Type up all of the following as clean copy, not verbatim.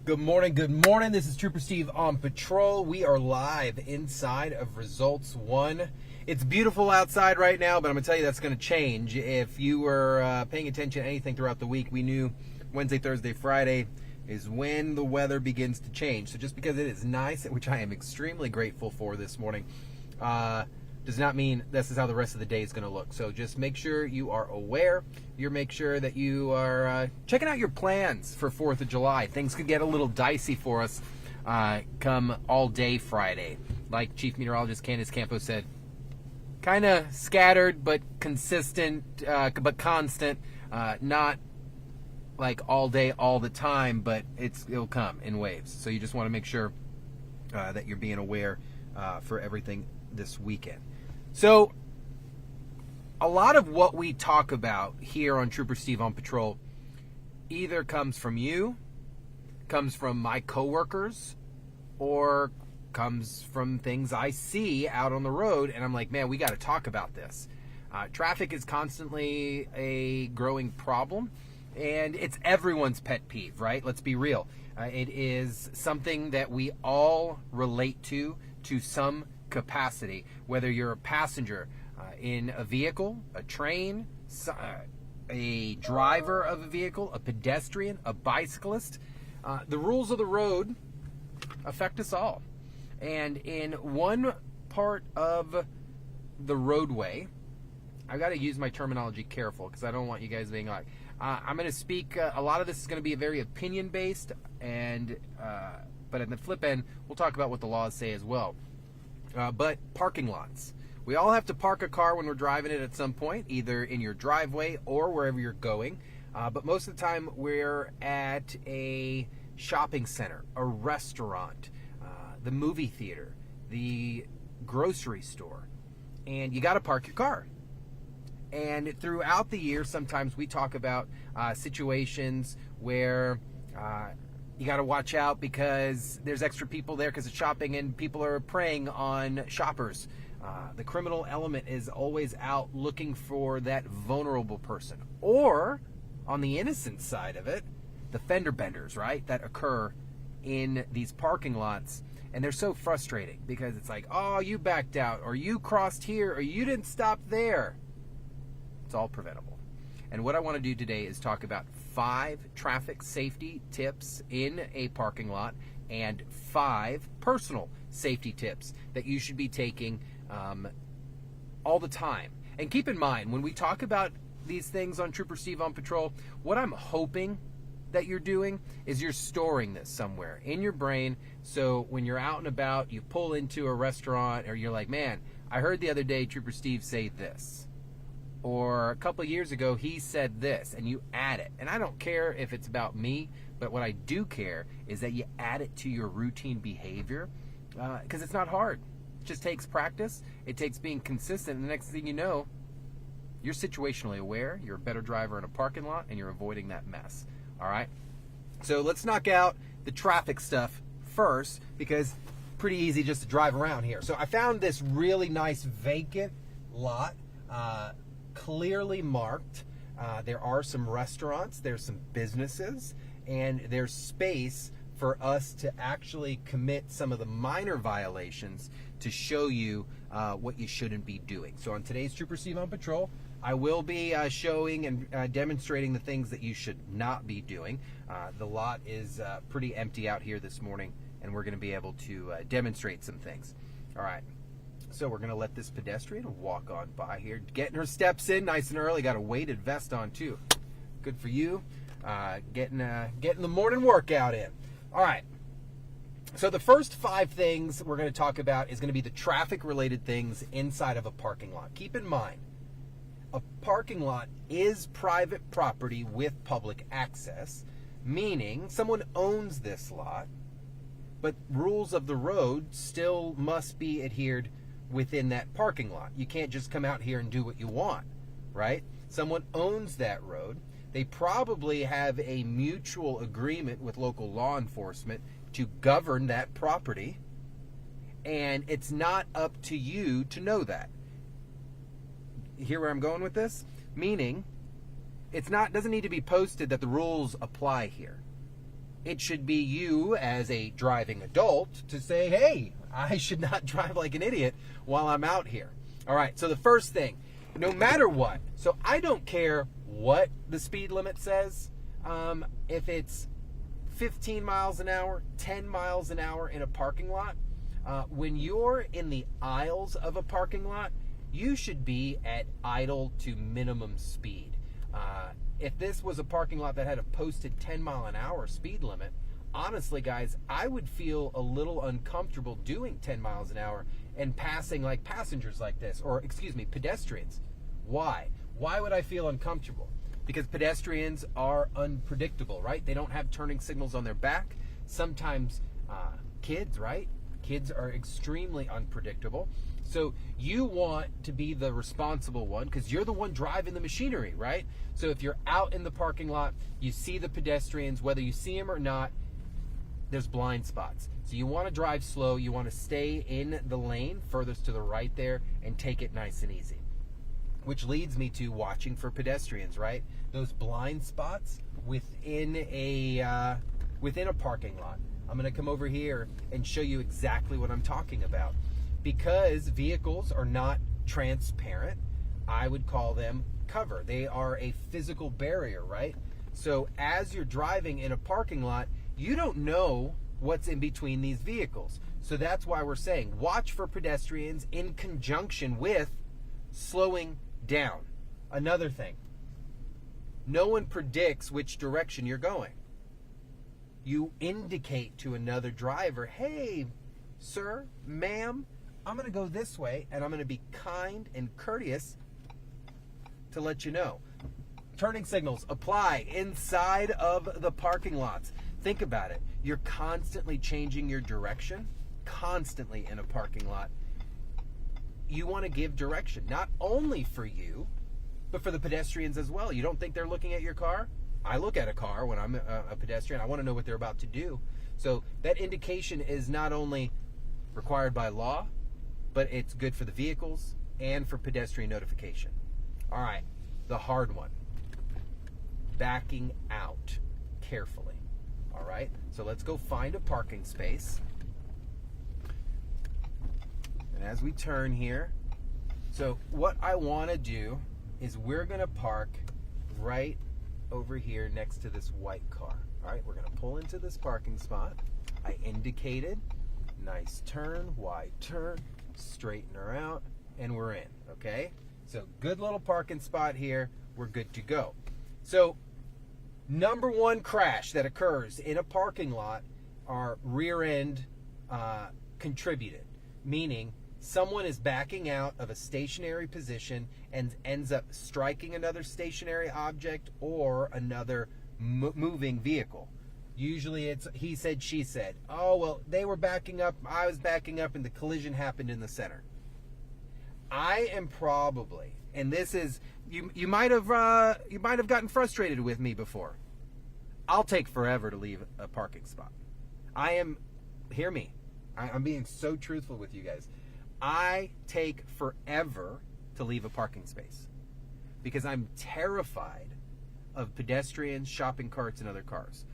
Good morning, good morning. This is Trooper Steve on patrol. We are live inside of Results 1. It's beautiful outside right now, but I'm going to tell you that's going to change. If you were paying attention to anything throughout the week, we knew Wednesday, Thursday, Friday is when the weather begins to change. So just because it is nice, which I am extremely grateful for this morning, does not mean this is how the rest of the day is going to look. So just make sure you are aware. Make sure that you are checking out your plans for 4th of July. Things could get a little dicey for us come all day Friday. Like Chief Meteorologist Candace Campos said, kind of scattered but consistent, but constant. Not like all day, all the time, but it'll come in waves. So you just want to make sure that you're being aware for everything this weekend. So a lot of what we talk about here on Trooper Steve on Patrol either comes from you, comes from my coworkers, or comes from things I see out on the road, and I'm like, man, we got to talk about this. Traffic is constantly a growing problem, and it's everyone's pet peeve, right? Let's be real. It is something that we all relate to some capacity, whether you're a passenger in a vehicle, a train, a driver of a vehicle, a pedestrian, a bicyclist. The rules of the road affect us all. And in one part of the roadway, I got to use my terminology careful because I don't want you guys being like, I'm going to speak, a lot of this is going to be very opinion based, and but at the flip end, we'll talk about what the laws say as well. But parking lots. We all have to park a car when we're driving it at some point, either in your driveway or wherever you're going. But most of the time, we're at a shopping center, a restaurant, the movie theater, the grocery store, and you got to park your car. And throughout the year, sometimes we talk about situations where you got to watch out because there's extra people there because it's shopping and people are preying on shoppers. The criminal element is always out looking for that vulnerable person. Or, on the innocent side of it, the fender benders, right, that occur in these parking lots. And they're so frustrating because it's like, oh, you backed out, or you crossed here, or you didn't stop there. It's all preventable. And what I want to do today is talk about 5 traffic safety tips in a parking lot and 5 personal safety tips that you should be taking all the time. And keep in mind, when we talk about these things on Trooper Steve on Patrol, what I'm hoping that you're doing is you're storing this somewhere in your brain, so when you're out and about, you pull into a restaurant, or you're like, man, I heard the other day Trooper Steve say this. Or a couple of years ago, he said this, and you add it. And I don't care if it's about me, but what I do care is that you add it to your routine behavior, because it's not hard. It just takes practice. It takes being consistent. And the next thing you know, you're situationally aware, you're a better driver in a parking lot, and you're avoiding that mess. All right? So let's knock out the traffic stuff first, because pretty easy just to drive around here. So I found this really nice vacant lot, clearly marked. There are some restaurants, there's some businesses, and there's space for us to actually commit some of the minor violations to show you what you shouldn't be doing. So on today's Trooper Steve on Patrol, I will be showing and demonstrating the things that you should not be doing. The lot is pretty empty out here this morning, and we're going to be able to demonstrate some things. All right. So we're going to let this pedestrian walk on by here, getting her steps in nice and early. Got a weighted vest on, too. Good for you. Getting the morning workout in. All right. So the first 5 things we're going to talk about is going to be the traffic-related things inside of a parking lot. Keep in mind, a parking lot is private property with public access, meaning someone owns this lot, but rules of the road still must be adhered within that parking lot. You can't just come out here and do what you want, right? Someone owns that road. They probably have a mutual agreement with local law enforcement to govern that property, and it's not up to you to know that. You hear where I'm going with this? Meaning, doesn't need to be posted that the rules apply here. It should be you as a driving adult to say, hey, I should not drive like an idiot while I'm out here. All right, so the first thing, no matter what, so I don't care what the speed limit says, if it's 15 miles an hour, 10 miles an hour in a parking lot, when you're in the aisles of a parking lot, you should be at idle to minimum speed. If this was a parking lot that had a posted 10 mile an hour speed limit, honestly, guys, I would feel a little uncomfortable doing 10 miles an hour and passing like passengers like this, or excuse me, pedestrians. Why? Why would I feel uncomfortable? Because pedestrians are unpredictable, right? They don't have turning signals on their back. Sometimes kids, right? Kids are extremely unpredictable. So you want to be the responsible one because you're the one driving the machinery, right? So if you're out in the parking lot, you see the pedestrians, whether you see them or not, there's blind spots. So you want to drive slow. You want to stay in the lane furthest to the right there and take it nice and easy. Which leads me to watching for pedestrians, right? Those blind spots within a parking lot. I'm going to come over here and show you exactly what I'm talking about. Because vehicles are not transparent, I would call them cover. They are a physical barrier, right? So as you're driving in a parking lot, you don't know what's in between these vehicles. So that's why we're saying watch for pedestrians in conjunction with slowing down. Another thing, no one predicts which direction you're going. You indicate to another driver, hey, sir, ma'am, I'm going to go this way, and I'm going to be kind and courteous to let you know. Turning signals apply inside of the parking lots. Think about it. You're constantly changing your direction, constantly in a parking lot. You want to give direction, not only for you, but for the pedestrians as well. You don't think they're looking at your car? I look at a car when I'm a pedestrian. I want to know what they're about to do. So that indication is not only required by law, but it's good for the vehicles and for pedestrian notification. All right, the hard one. Backing out carefully. All right, so let's go find a parking space. And as we turn here, so what I want to do is we're going to park right over here next to this white car. All right, we're going to pull into this parking spot. I indicated, nice turn, wide turn, straighten her out, and we're in, okay? So good little parking spot here. We're good to go. So number one crash that occurs in a parking lot are rear end contributed, meaning someone is backing out of a stationary position and ends up striking another stationary object or another moving vehicle. Usually it's he said, she said. Oh, well, they were backing up, I was backing up, and the collision happened in the center. I am probably, and this is, you might have gotten frustrated with me before. I'll take forever to leave a parking spot. Hear me, I'm being so truthful with you guys. I take forever to leave a parking space because I'm terrified of pedestrians, shopping carts, and other cars.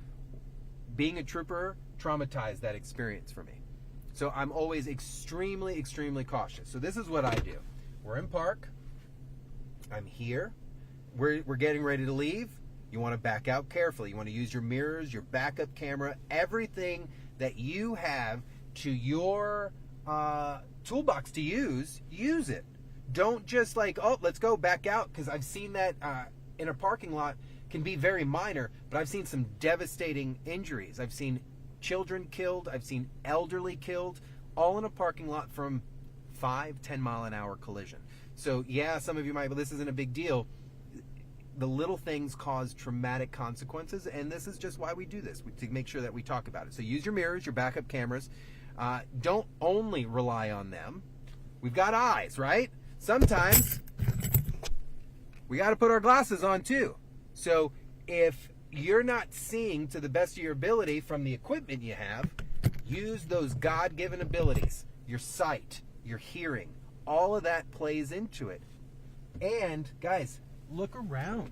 Being a trooper traumatized that experience for me. So I'm always extremely, extremely cautious. So this is what I do. We're in park. I'm here. We're getting ready to leave. You want to back out carefully. You want to use your mirrors, your backup camera, everything that you have to your toolbox to use it. Don't just like, oh, let's go back out, because I've seen that in a parking lot can be very minor, but I've seen some devastating injuries. I've seen children killed. I've seen elderly killed, all in a parking lot from 5-10 mile an hour collision. So yeah, some of you might, but this isn't a big deal. The little things cause traumatic consequences, and this is just why we do this, to make sure that we talk about it. So use your mirrors, your backup cameras. Don't only rely on them. We've got eyes, right? Sometimes we got to put our glasses on too. So if you're not seeing to the best of your ability from the equipment you have, use those God-given abilities. Your sight, your hearing, all of that plays into it. And guys, look around.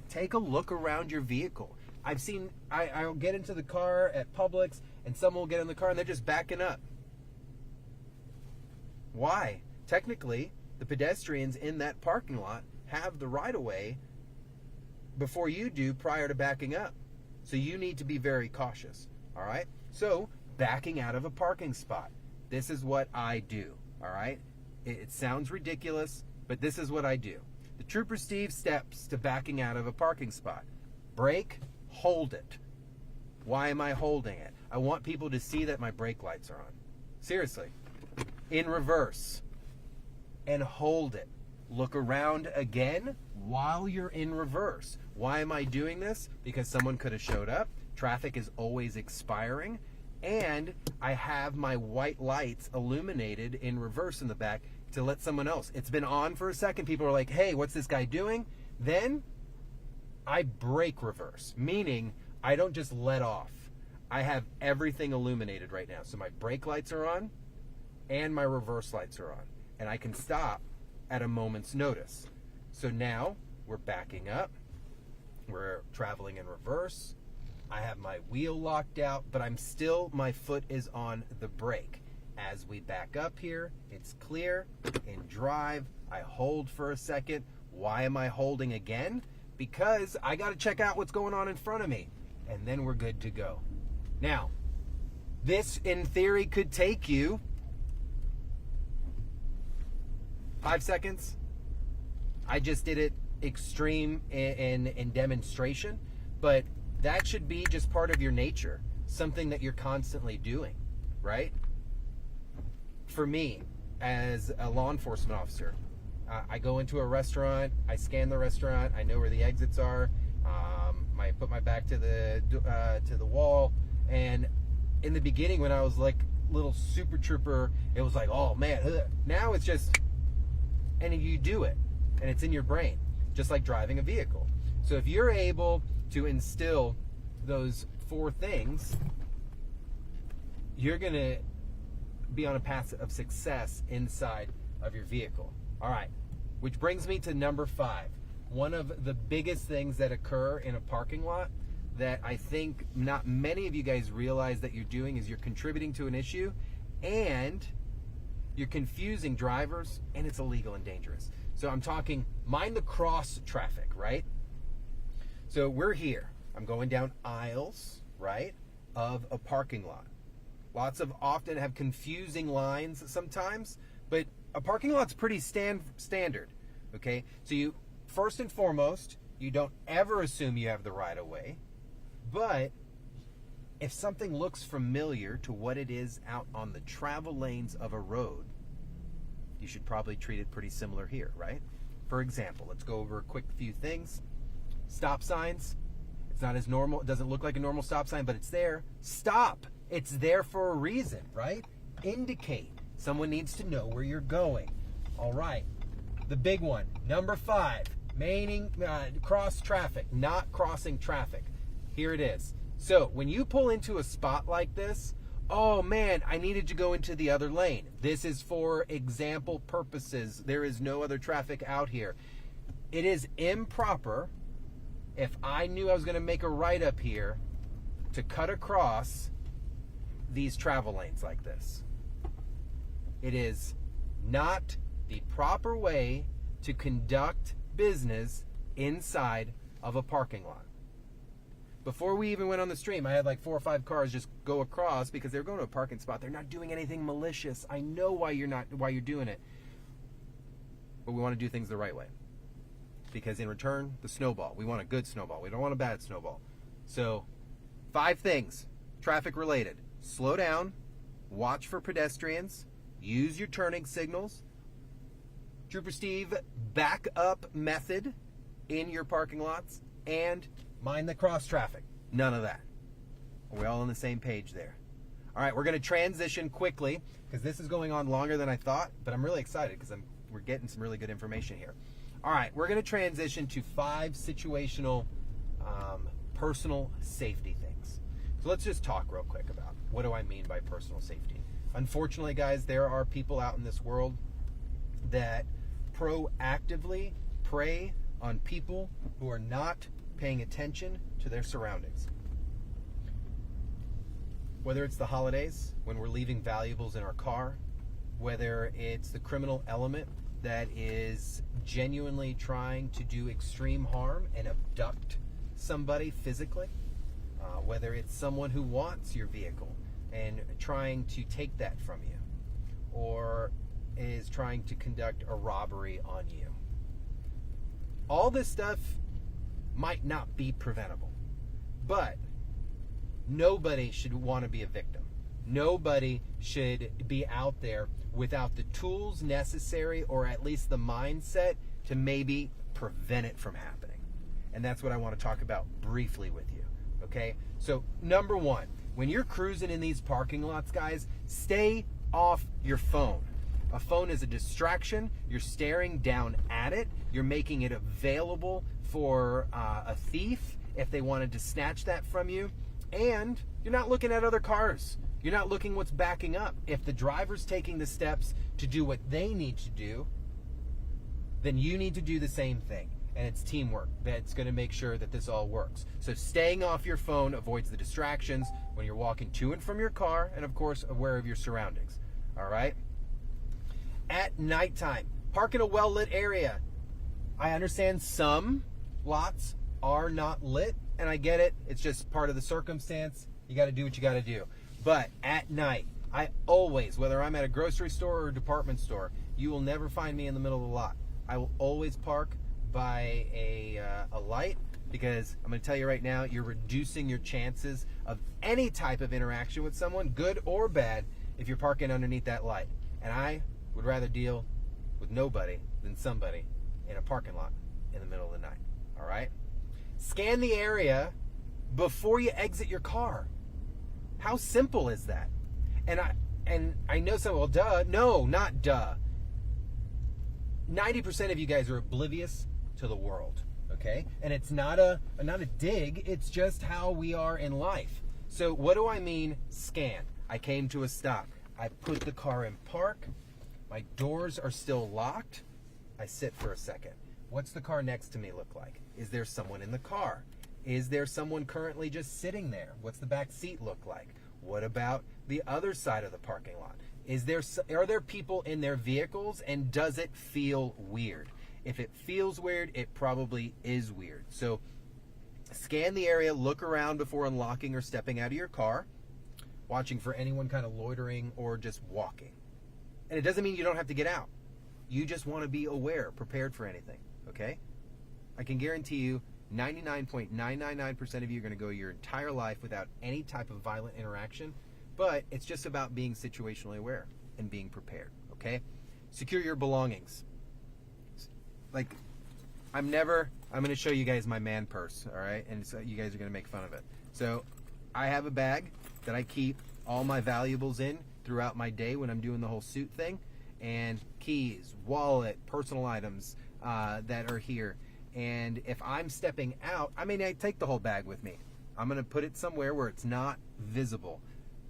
Take a look around your vehicle. I'll get into the car at Publix and someone will get in the car and they're just backing up. Why? Technically, the pedestrians in that parking lot have the right of way before you do prior to backing up. So you need to be very cautious. All right? So, backing out of a parking spot. This is what I do. All right? It sounds ridiculous, but this is what I do. The Trooper Steve steps to backing out of a parking spot. Brake, hold it. Why am I holding it? I want people to see that my brake lights are on. Seriously. In reverse. And hold it. Look around again while you're in reverse. Why am I doing this? Because someone could have showed up. Traffic is always expiring. And I have my white lights illuminated in reverse in the back to let someone else. It's been on for a second. People are like, hey, what's this guy doing? Then I brake reverse, meaning I don't just let off. I have everything illuminated right now. So my brake lights are on and my reverse lights are on. And I can stop at a moment's notice. So now we're backing up. We're traveling in reverse. I have my wheel locked out, but my foot is on the brake. As we back up here, it's clear. In drive, I hold for a second. Why am I holding again? Because I got to check out what's going on in front of me. And then we're good to go. Now, this in theory could take you 5 seconds. I just did it extreme in demonstration, but that should be just part of your nature, something that you're constantly doing, right? For me, as a law enforcement officer, I go into a restaurant, I scan the restaurant, I know where the exits are, I put my back to the wall, and in the beginning when I was like little super trooper, it was like, oh man, ugh. Now it's just, and you do it, and it's in your brain, just like driving a vehicle. So if you're able to instill those 4 things, you're going to be on a path of success inside of your vehicle. All right, which brings me to number 5. One of the biggest things that occur in a parking lot that I think not many of you guys realize that you're doing is you're contributing to an issue and you're confusing drivers, and it's illegal and dangerous. So I'm talking mind the cross traffic, right? So we're here. I'm going down aisles, right, of a parking lot. Lots of often have confusing lines sometimes, but a parking lot's pretty standard, okay? So you, first and foremost, you don't ever assume you have the right of way, but if something looks familiar to what it is out on the travel lanes of a road, you should probably treat it pretty similar here, right? For example, let's go over a quick few things. Stop signs. It's not as normal. It doesn't look like a normal stop sign, but it's there. Stop. It's there for a reason, right? Indicate. Someone needs to know where you're going. All right. The big one, number 5, cross traffic, not crossing traffic. Here it is. So when you pull into a spot like this, oh man, I needed to go into the other lane. This is for example purposes. There is no other traffic out here. It is improper, if I knew I was going to make a right up here, to cut across these travel lanes like this. It is not the proper way to conduct business inside of a parking lot. Before we even went on the stream, I had like 4 or 5 cars just go across because they're going to a parking spot. They're not doing anything malicious. I know why you're doing it. But we want to do things the right way. Because in return, the snowball. We want a good snowball. We don't want a bad snowball. So, 5 things, traffic related. Slow down, watch for pedestrians, use your turning signals, Trooper Steve back up method in your parking lots, and mind the cross traffic. None of that. Are we all on the same page there? All right, we're going to transition quickly because this is going on longer than I thought, but I'm really excited because we're getting some really good information here. All right, we're going to transition to 5 situational personal safety things. So let's just talk real quick about what do I mean by personal safety. Unfortunately, guys, there are people out in this world that proactively prey on people who are not paying attention to their surroundings. Whether it's the holidays, when we're leaving valuables in our car, whether it's the criminal element that is genuinely trying to do extreme harm and abduct somebody physically, whether it's someone who wants your vehicle and trying to take that from you, or is trying to conduct a robbery on you. All this stuff might not be preventable, but nobody should want to be a victim. Nobody should be out there without the tools necessary, or at least the mindset to maybe prevent it from happening. And that's what I want to talk about briefly with you. Okay? So, number one, when you're cruising in these parking lots, guys, stay off your phone. A phone is a distraction. You're staring down at it. You're making it available for a thief if they wanted to snatch that from you. And you're not looking at other cars. You're not looking what's backing up. If the driver's taking the steps to do what they need to do, then you need to do the same thing. And it's teamwork that's going to make sure that this all works. So staying off your phone avoids the distractions when you're walking to and from your car, and of course aware of your surroundings. All right? At nighttime, park in a well-lit area. I understand some lots are not lit, and I get it. It's just part of the circumstance. You got to do what you got to do. But at night, I always, whether I'm at a grocery store or a department store, you will never find me in the middle of the lot. I will always park by a light, because I'm going to tell you right now, you're reducing your chances of any type of interaction with someone, good or bad, if you're parking underneath that light. And I would rather deal with nobody than somebody in a parking lot in the middle of the night. All right? Scan the area before you exit your car. How simple is that? And I know some, well, duh. No, not duh. 90% of you guys are oblivious to the world, okay? And it's not a dig, it's just how we are in life. So what do I mean scan? I came to a stop. I put the car in park. My doors are still locked. I sit for a second. What's the car next to me look like? Is there someone in the car? Is there someone currently just sitting there? What's the back seat look like? What about the other side of the parking lot? Are there people in their vehicles, and does it feel weird? If it feels weird, it probably is weird. So scan the area, look around before unlocking or stepping out of your car, watching for anyone kind of loitering or just walking. And it doesn't mean you don't have to get out. You just want to be aware, prepared for anything, okay? I can guarantee you 99.999% of you are going to go your entire life without any type of violent interaction, but it's just about being situationally aware and being prepared, okay? Secure your belongings. Like, I'm going to show you guys my man purse, all right? And so you guys are going to make fun of it. So I have a bag that I keep all my valuables in throughout my day when I'm doing the whole suit thing, and keys, wallet, personal items that are here. And if I'm stepping out, I take the whole bag with me. I'm going to put it somewhere where it's not visible.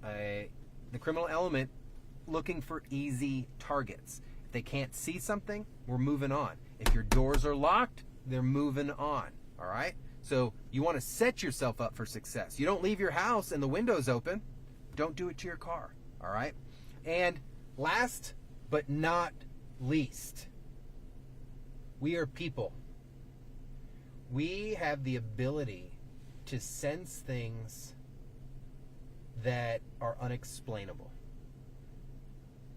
The criminal element looking for easy targets. If they can't see something, we're moving on. If your doors are locked, they're moving on. All right? So you want to set yourself up for success. You don't leave your house and the window's open. Don't do it to your car. All right? And last but not least, we are people. We have the ability to sense things that are unexplainable.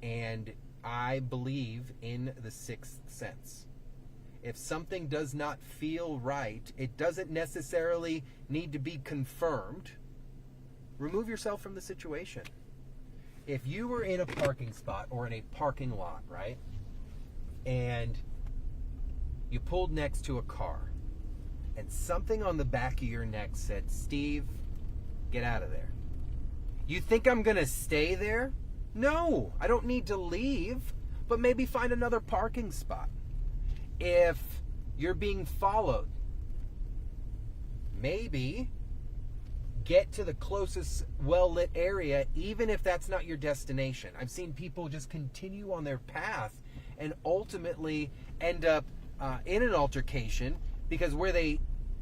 And I believe in the sixth sense. If something does not feel right, it doesn't necessarily need to be confirmed. Remove yourself from the situation. If you were in a parking spot or in a parking lot, right, and you pulled next to a car, and something on the back of your neck said, "Steve, get out of there." You think I'm going to stay there? No, I don't need to leave, but maybe find another parking spot. If you're being followed, maybe get to the closest well-lit area, even if that's not your destination. I've seen people just continue on their path and ultimately end up in an altercation because where they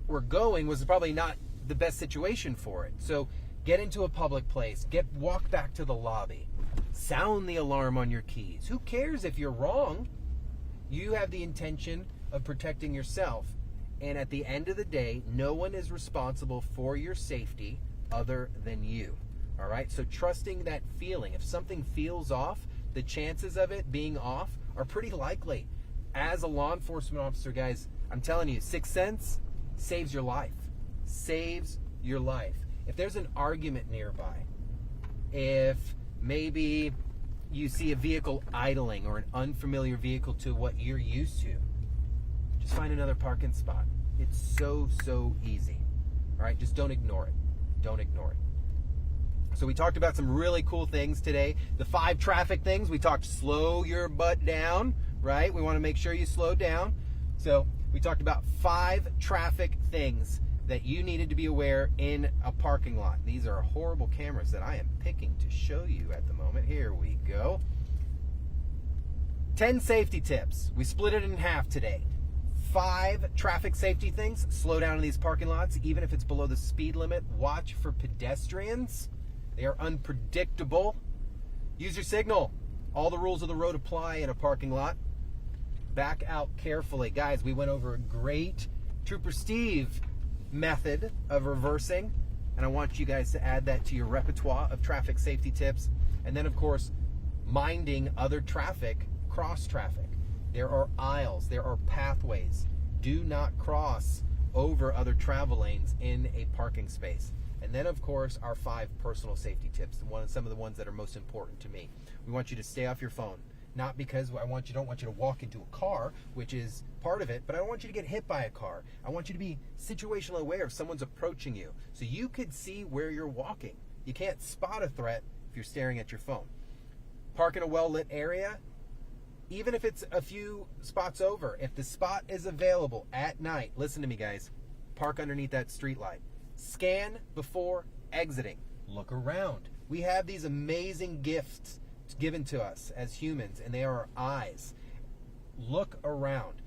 we're going was probably not the best situation for it. So get into a public place, walk back to the lobby, sound the alarm on your keys. Who cares if you're wrong? You have the intention of protecting yourself. And at the end of the day, no one is responsible for your safety other than you. All right? So trusting that feeling. If something feels off, the chances of it being off are pretty likely. As a law enforcement officer, guys, I'm telling you, sixth sense saves your life. Saves your life. If there's an argument nearby, if maybe you see a vehicle idling or an unfamiliar vehicle to what you're used to, just find another parking spot. It's so easy. All right, just don't ignore it. Don't ignore it. So we talked about some really cool things today. The 5 traffic things. We talked slow your butt down, right? We want to make sure you slow down. So we talked about 5 traffic things that you needed to be aware in a parking lot. These are horrible cameras that I am picking to show you at the moment. Here we go. 10 safety tips. We split it in half today. 5 traffic safety things. Slow down in these parking lots, even if it's below the speed limit. Watch for pedestrians. They are unpredictable. Use your signal. All the rules of the road apply in a parking lot. Back out carefully. Guys, we went over a great Trooper Steve method of reversing, and I want you guys to add that to your repertoire of traffic safety tips. And then, of course, minding other traffic, cross traffic. There are aisles, there are pathways. Do not cross over other travel lanes in a parking space. And then, of course, our 5 personal safety tips, some of the ones that are most important to me. We want you to stay off your phone. Not because don't want you to walk into a car, which is part of it, but I don't want you to get hit by a car. I want you to be situationally aware if someone's approaching you, so you could see where you're walking. You can't spot a threat if you're staring at your phone. Park in a well-lit area, even if it's a few spots over. If the spot is available at night, listen to me, guys, park underneath that street light. Scan before exiting. Look around. We have these amazing gifts given to us as humans, and they are our eyes. Look around.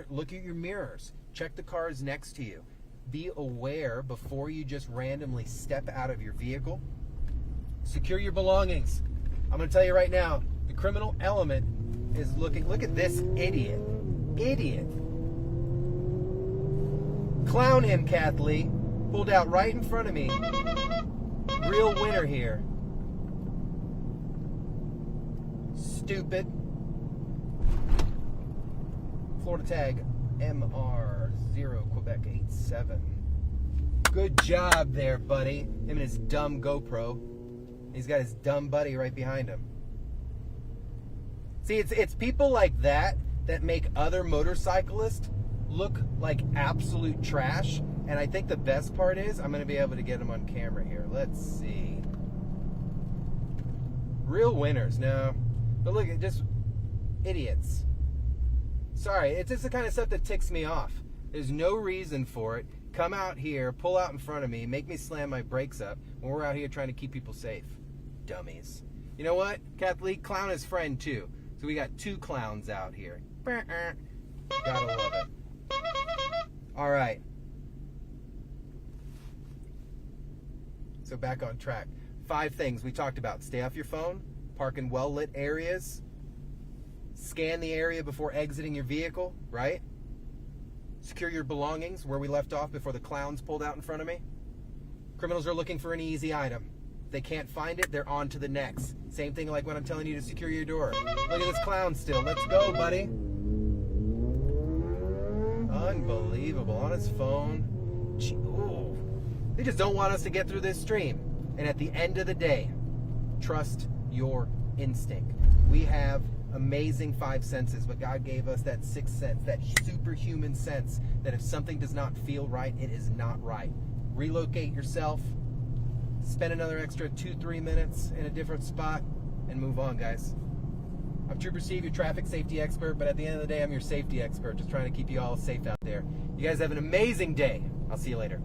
Look at your mirrors. Check the cars next to you. Be aware before you just randomly step out of your vehicle. Secure your belongings. I'm going to tell you right now, the criminal element is looking. Look at this idiot. Idiot. Clown him, Kathleen. Pulled out right in front of me. Real winner here. Stupid. Florida tag MR0 Quebec 87. Good job there, buddy. Him and his dumb GoPro. He's got his dumb buddy right behind him. See, it's people like that that make other motorcyclists look like absolute trash. And I think the best part is I'm going to be able to get them on camera here. Let's see. Real winners. No. But look, just idiots. Sorry, it's just the kind of stuff that ticks me off. There's no reason for it. Come out here, pull out in front of me, make me slam my brakes up when we're out here trying to keep people safe. Dummies. You know what? Kathleen, clown his friend too. So we got 2 clowns out here. Gotta love it. All right. So back on track. 5 things we talked about. Stay off your phone. Park in well-lit areas. Scan the area before exiting your vehicle, right? Secure your belongings, where we left off before the clowns pulled out in front of me. Criminals are looking for an easy item. If they can't find it, they're on to the next. Same thing like when I'm telling you to secure your door. Look at this clown still. Let's go, buddy. Unbelievable. On his phone. Ooh. They just don't want us to get through this stream. And at the end of the day, trust your instinct. We have amazing 5 senses, but God gave us that 6th sense, that superhuman sense that if something does not feel right, it is not right. Relocate yourself, spend another extra 2-3 minutes in a different spot, and move on, guys. I'm Trooper Steve, your traffic safety expert, but at the end of the day, I'm your safety expert, just trying to keep you all safe out there. You guys have an amazing day. I'll see you later.